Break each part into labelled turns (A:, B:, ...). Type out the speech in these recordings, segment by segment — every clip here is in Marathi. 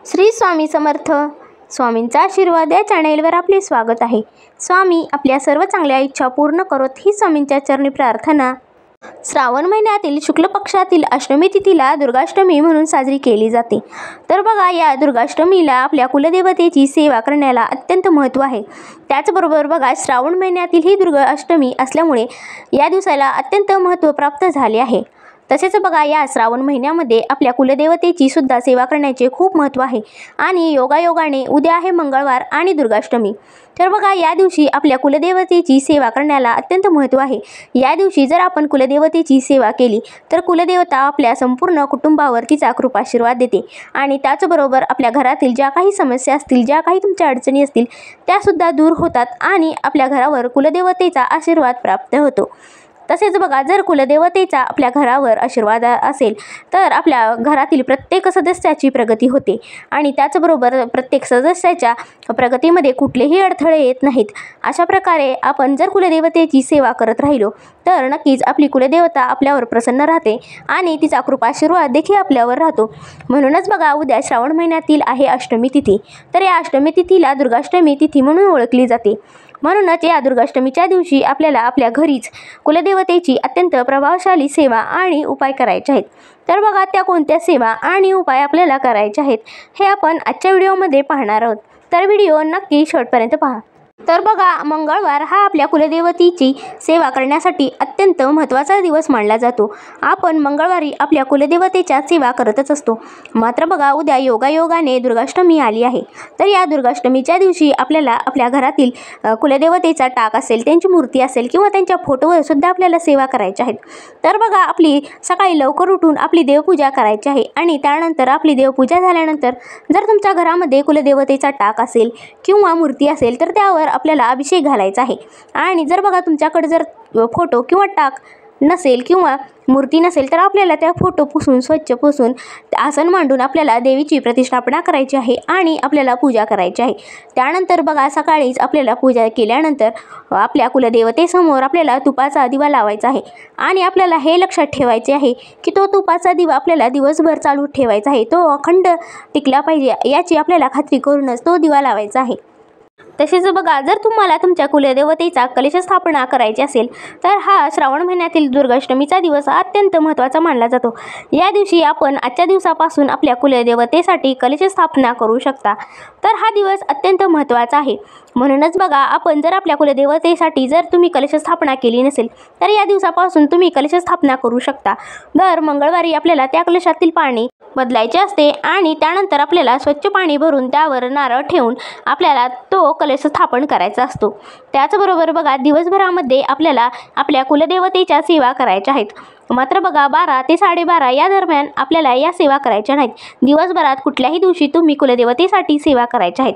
A: श्री स्वामी समर्थ. स्वामींचा आशीर्वाद या चॅनेलवर आपले स्वागत आहे. स्वामी आपल्या सर्व चांगल्या इच्छा पूर्ण करोत ही स्वामींच्या चरणी प्रार्थना. श्रावण महिन्यातील शुक्ल पक्षातील अष्टमी तिथीला दुर्गाष्टमी म्हणून साजरी केली जाते. तर बघा, या दुर्गाष्टमीला आपल्या कुलदेवतेची सेवा करण्याला अत्यंत महत्त्व आहे. त्याचबरोबर बघा, श्रावण महिन्यातील ही दुर्गाष्टमी असल्यामुळे या दिवसाला अत्यंत महत्त्व प्राप्त झाले आहे. तसेच बघा, या श्रावण महिन्यामध्ये आपल्या कुलदेवतेची सुद्धा सेवा करण्याचे खूप महत्त्व आहे आणि योगायोगाने उद्या आहे मंगळवार आणि दुर्गाष्टमी. तर बघा, या दिवशी आपल्या कुलदेवतेची सेवा करण्याला अत्यंत महत्त्व आहे. या दिवशी जर आपण कुलदेवतेची सेवा केली तर कुलदेवता आपल्या संपूर्ण कुटुंबावर तिचा कृपाशीर्वाद देते आणि त्याचबरोबर आपल्या घरातील ज्या काही समस्या असतील, ज्या काही तुमच्या अडचणी असतील त्यासुद्धा दूर होतात आणि आपल्या घरावर कुलदेवतेचा आशीर्वाद प्राप्त होतो. तसेच बघा, जर कुलदेवतेचा आपल्या घरावर आशीर्वाद असेल तर आपल्या घरातील प्रत्येक सदस्याची प्रगती होते आणि त्याचबरोबर प्रत्येक सदस्याच्या प्रगतीमध्ये कुठलेही अडथळे येत नाहीत. अशा प्रकारे आपण जर कुलदेवतेची सेवा करत राहिलो तर नक्कीच आपली कुलदेवता आपल्यावर प्रसन्न राहते आणि तिचा कृपाशीर्वाद देखील आपल्यावर राहतो. म्हणूनच बघा, उद्या श्रावण महिन्यातील आहे अष्टमी तिथी. तर या अष्टमी तिथीला दुर्गाष्टमी तिथी म्हणून ओळखली जाते. म्हणूनच या दुर्गाष्टमीच्या दिवशी आपल्याला आपल्या घरीच कुलदेवतेची अत्यंत प्रभावशाली सेवा आणि उपाय करायचे आहेत. तर बघा, त्या कोणत्या सेवा आणि उपाय आपल्याला करायचे आहेत हे आपण आजच्या व्हिडिओमध्ये पाहणार आहोत. तर व्हिडिओ नक्की शेवटपर्यंत पहा. तर बघा, मंगळवार हा आपल्या कुलदेवतेची सेवा करण्यासाठी अत्यंत महत्त्वाचा दिवस मानला जातो. आपण मंगळवारी आपल्या कुलदेवतेच्या सेवा करतच असतो. मात्र बघा, उद्या योगायोगाने दुर्गाष्टमी आली आहे. तर या दुर्गाष्टमीच्या दिवशी आपल्याला आपल्या घरातील कुलदेवतेचा टाक असेल, त्यांची मूर्ती असेल किंवा त्यांच्या फोटोवर सुद्धा आपल्याला सेवा करायची आहेत. तर बघा, आपली सकाळी लवकर उठून आपली देवपूजा करायची आहे आणि त्यानंतर आपली देवपूजा झाल्यानंतर जर तुमच्या घरामध्ये कुलदेवतेचा टाक असेल किंवा मूर्ती असेल तर त्यावर आपल्याला अभिषेक घालायचा आहे. आणि जर बघा, तुमच्याकडे जर फोटो किंवा टाक नसेल किंवा मूर्ती नसेल तर आपल्याला त्या फोटो पुसून स्वच्छ पुसून आसन मांडून आपल्याला देवीची प्रतिष्ठापना करायची आहे आणि आपल्याला पूजा करायची आहे. त्यानंतर बघा, सकाळीच आपल्याला पूजा केल्यानंतर आपल्या कुलदेवतेसमोर आपल्याला तुपाचा दिवा लावायचा आहे आणि आपल्याला हे लक्षात ठेवायचे आहे की तो तुपाचा दिवा आपल्याला दिवसभर चालू ठेवायचा आहे. तो अखंड टिकला पाहिजे याची आपल्याला खात्री करूनच तो दिवा लावायचा आहे. तसेच बघा, जर तुम्हाला तुमच्या कुलदेवतेचा कलश स्थापना करायची असेल तर हा श्रावण महिन्यातील दुर्गाष्टमीचा दिवस अत्यंत महत्त्वाचा मानला जातो. या दिवशी आपण आजच्या दिवसापासून आपल्या कुलदेवतेसाठी कलश स्थापना करू शकता. तर हा दिवस अत्यंत महत्त्वाचा आहे. म्हणूनच बघा, आपण जर आपल्या कुलदेवतेसाठी जर तुम्ही कलश स्थापना केली नसेल तर या दिवसापासून तुम्ही कलश स्थापना करू शकता. दर मंगळवारी आपल्याला त्या कलशातील पाणी बदलायचे असते आणि त्यानंतर आपल्याला स्वच्छ पाणी भरून त्यावर नारळ ठेवून आपल्याला तो कलश स्थापन करायचा असतो. त्याचबरोबर बघा, दिवसभरामध्ये आपल्याला आपल्या कुलदेवतेच्या सेवा करायच्या आहेत. मात्र बघा, 12 ते 12:30 या दरम्यान आपल्याला या सेवा करायच्या नाहीत. दिवसभरात कुठल्याही दिवशी तुम्ही कुलदेवतेसाठी सेवा करायच्या आहेत.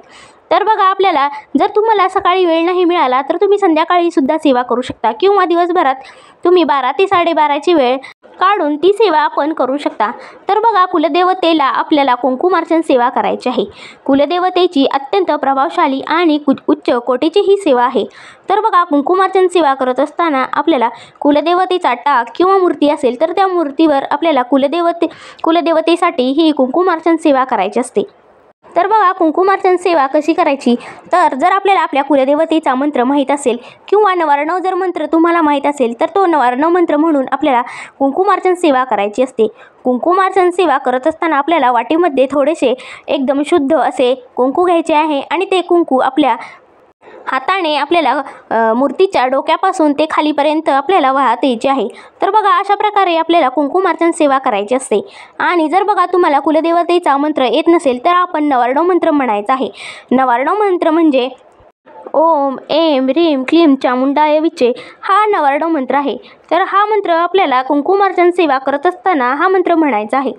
A: तर बघा, आपल्याला जर तुम्हाला सकाळी वेळ नाही मिळाला तर तुम्ही संध्याकाळी सुद्धा सेवा करू शकता किंवा दिवसभरात तुम्ही 12 ते 12:30ची वेळ काढून ती सेवा आपण करू शकता. तर बघा, कुलदेवतेला आपल्याला कुंकुमार्चन सेवा करायची आहे. कुलदेवतेची अत्यंत प्रभावशाली आणि उच्च कोटीची ही सेवा आहे. तर बघा, कुंकुमार्चन सेवा करत असताना आपल्याला कुलदेवतेचा टाक किंवा मूर्ती असेल तर त्या मूर्तीवर आपल्याला कुलदेवतेसाठी ही कुंकुमार्चन सेवा करायची असते. तर बघा, कुंकुमार्चन सेवा कशी करायची, तर जर आपल्याला आपल्या कुलदेवतेचा मंत्र माहीत असेल किंवा नवार्णव जर मंत्र तुम्हाला माहीत असेल तर तो नवार्णव मंत्र म्हणून आपल्याला कुंकुमार्चन सेवा करायची असते. कुंकुमार्चन सेवा करत असताना आपल्याला वाटीमध्ये थोडेसे एकदम शुद्ध असे कुंकू घ्यायचे आहे आणि ते कुंकू आपल्या हाताने आपल्याला मूर्तीच्या डोक्यापासून ते खालीपर्यंत आपल्याला वाहत यायचे आहे. तर बघा, अशा प्रकारे आपल्याला कुंकुमार्चन सेवा करायची असते. आणि जर बघा, तुम्हाला कुलदेवतेचा मंत्र येत नसेल तर आपण नवार्णव मंत्र म्हणायचा आहे. नवार्णव मंत्र म्हणजे ओम ऐं ह्रीं क्लीं चामुंडाय विचे हा नवार्णव मंत्र आहे. तर हा मंत्र आपल्याला कुंकुमार्चन सेवा करत असताना हा मंत्र म्हणायचा आहे.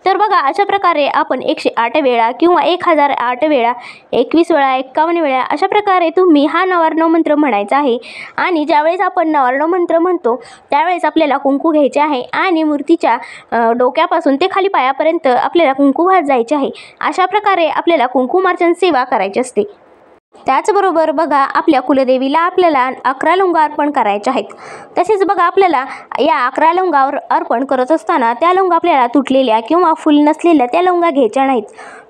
A: तर बघा, अशा प्रकारे आपण 108 वेळा किंवा 1008 वेळा, 21 वेळा, 51 वेळा अशा प्रकारे तुम्ही हा नवार्णव मंत्र म्हणायचा आहे. आणि ज्यावेळेस आपण नवार्णव मंत्र म्हणतो त्यावेळेस आपल्याला कुंकू घ्यायचे आहे आणि मूर्तीच्या डोक्यापासून ते खाली पायापर्यंत आपल्याला कुंकू वाहत जायचे आहे. अशा प्रकारे आपल्याला कुंकुमार्चन सेवा करायची असते. त्याचबरोबर बघा, आपल्या कुलदेवीला आपल्याला 11 लवंगा अर्पण करायच्या आहेत. तसेच बघा, आपल्याला या 11 लवंगावर अर्पण करत असताना त्या लवंगा आपल्याला तुटलेल्या किंवा फुल नसलेल्या त्या लवंगा घ्यायच्या नाहीत.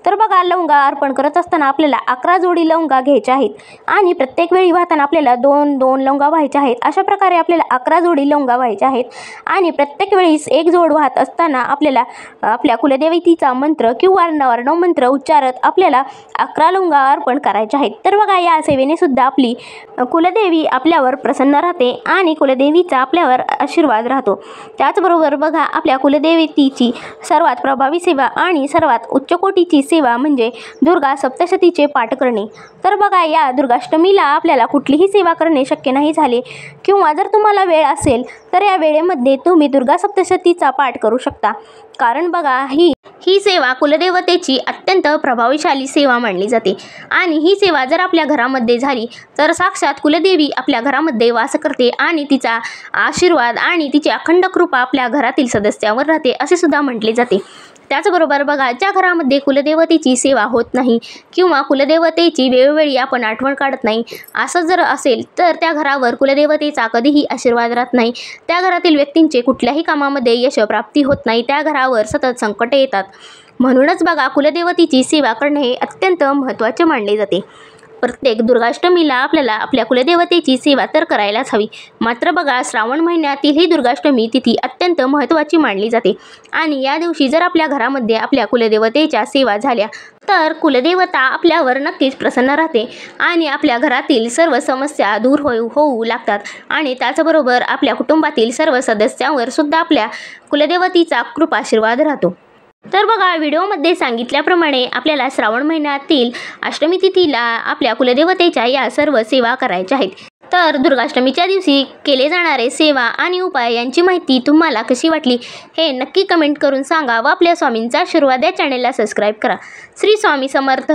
A: तर बघा, लवंगा अर्पण करत असताना आपल्याला 11 जोडी लवंगा घ्यायच्या आहेत आणि प्रत्येक वेळी वाहताना आपल्याला 2-2 लवंगा व्हायच्या आहेत। अशा प्रकारे आपल्याला 11 जोडी लवंगा व्हायच्या आहेत आणि प्रत्येक वेळीस एक जोड वाहत असताना आपल्याला आपल्या कुलदेवतेचा मंत्र किंवा नवरनव मंत्र उच्चारत आपल्याला 11 लवंगा अर्पण करायच्या आहेत। तर बघा, या सेवेने सुद्धा आपली कुलदेवी आपल्यावर प्रसन्न राहते आणि कुलदेवीचा आपल्यावर आशीर्वाद राहतो। त्याचबरोबर बघा, आपल्या कुलदेवतेची सर्वात प्रभावी सेवा आणि सर्वात उच्च कोटीची सेवा म्हणजे दुर्गा सप्तशतीचे पाठ करणे। तर बघा, या दुर्गाष्टमीला आपल्याला कुठलीही सेवा करणे शक्य नाही झाले किंवा जर तुम्हाला वेळ असेल तर या वेळेमध्ये तुम्ही दुर्गा सप्तशतीचा पाठ करू शकता। कारण बघा, ही सेवा कुलदेवतेची अत्यंत प्रभावशाली सेवा मानली जाते आणि ही सेवा जर आपल्या घरामध्ये झाली तर साक्षात कुलदेवी आपल्या घरामध्ये वास करते आणि तिचा आशीर्वाद आणि तिची अखंड कृपा आपल्या घरातील सदस्यांवर राहते असे सुद्धा म्हटले जाते। त्याचबरोबर बघा, ज्या घरामध्ये कुलदेवतेची सेवा होत नाही किंवा कुलदेवतेची वेळोवेळी आपण आठवण काढत नाही, असं जर असेल तर त्या घरावर कुलदेवतेचा कधीही आशीर्वाद राहत नाही। त्या घरातील व्यक्तींचे कुठल्याही कामामध्ये यशप्राप्ती होत नाही, त्या घरावर सतत संकटे येतात। म्हणूनच बघा, कुलदेवतेची सेवा करणे हे अत्यंत महत्त्वाचे मानले जाते। प्रत्येक दुर्गाष्टमीला आपल्याला आपल्या कुलदेवतेची सेवा तर करायलाच हवी। मात्र बघा, श्रावण महिन्यातील ही दुर्गाष्टमी तिथी अत्यंत महत्त्वाची मानली जाते आणि या दिवशी जर आपल्या घरामध्ये आपल्या कुलदेवतेच्या सेवा झाल्या तर कुलदेवता आपल्यावर नक्कीच प्रसन्न राहते आणि आपल्या घरातील सर्व समस्या दूर होऊ लागतात आणि त्याचबरोबर आपल्या कुटुंबातील सर्व सदस्यांवर सुद्धा आपल्या कुलदेवतेचा कृपाशीर्वाद राहतो। तर बघा, व्हिडिओमध्ये सांगितल्याप्रमाणे आपल्याला श्रावण महिन्यातील अष्टमी तिथीला आपल्या कुलदेवतेच्या या सर्व सेवा करायच्या आहेत। तर दुर्गाष्टमीच्या दिवशी केले जाणारे सेवा आणि उपाय यांची माहिती तुम्हाला कशी वाटली हे नक्की कमेंट करून सांगा व आपल्या स्वामींचा आशीर्वाद या चॅनेलला सबस्क्राईब करा। श्री स्वामी समर्थ।